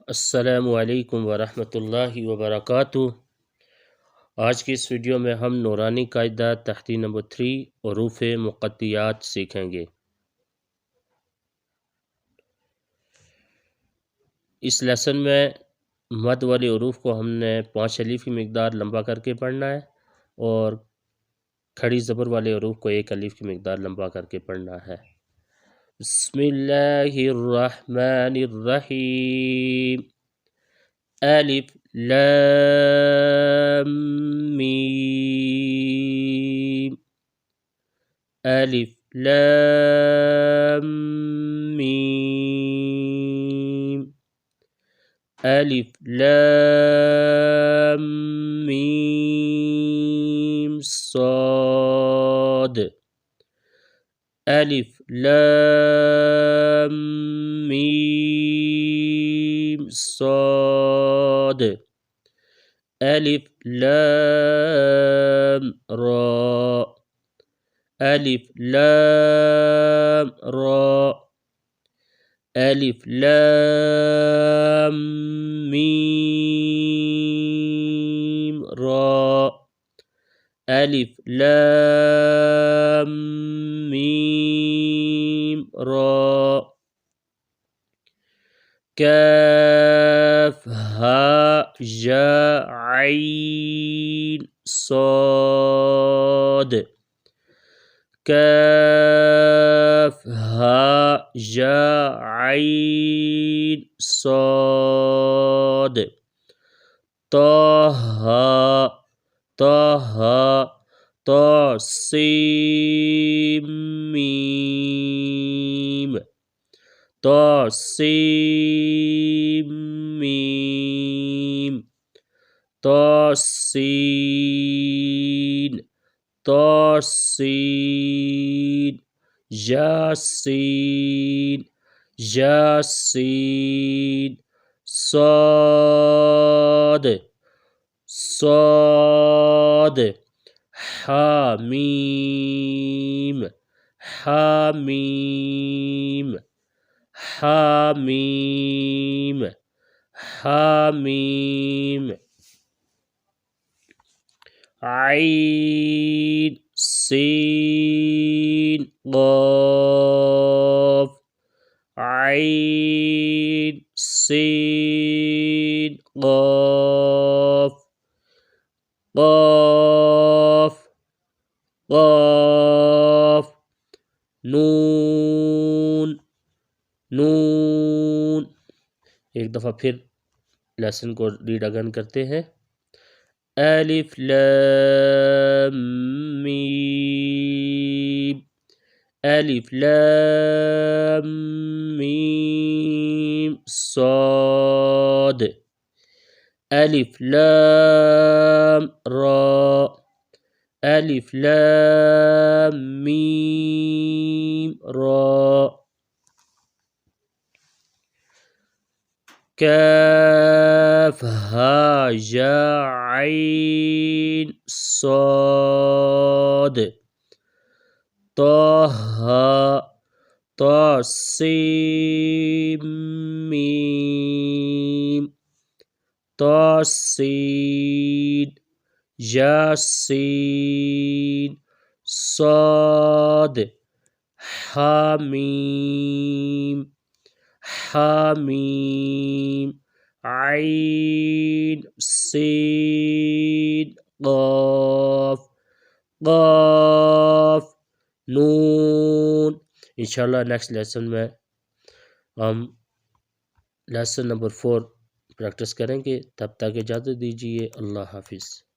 अस्सलामु अलैकुम वरहमतुल्लाहि वबरकातुह। आज की इस वीडियो में हम नूरानी कायदा तहती नंबर 3 हरूफ मुक़त्तियात सीखेंगे। इस लेसन में मद वाले हरूफ को हमने 5 अलीफ की मिकदार लंबा करके पढ़ना है और खड़ी ज़बर वाले हरूफ को 1 अलीफ की मिकदार लंबा करके पढ़ना है। बिस्मिल्लाहिर्रहमानिर्रहीम। अलिफ लाम मीम। अलिफ लाम मीम। अलिफ लाम मीम साद। अलिफ लाम मीम साद। अलिफ लाम रा। अलिफ लाम रा। अलिफ लाम मीम रा। अलिफ लाम मीम रा। काफ हा या आइन साद। काफ हा या आइन साद। ताहा ताहा ता सीम मीम। ता सीम मीम। ता सीन तासीन। यासीन यासीन। साद साद। हामीम हामीम हामीम हामीम। आइन सीन क़ाफ। आइन सीन क़ाफ। क़ाफ क़ाफ। नून नून। एक दफ़ा फिर लेसन को रीड अगन करते हैं। अलिफ लाम मीम। अलिफ लाम मीम साद। अलिफ लाम रा। अलिफ लाम मीम रा। काफ हा या आइन साद। ताहा ता सीम मीम। तासीन यासीन। साद हामीम हामीम। आइन सीन क़ाफ क़ाफ। नून। इंशाल्लाह नेक्स्ट लेसन में हम लेसन नंबर 4 प्रैक्टिस करेंगे। तब तक इजाज़त दीजिए। अल्लाह हाफिज़।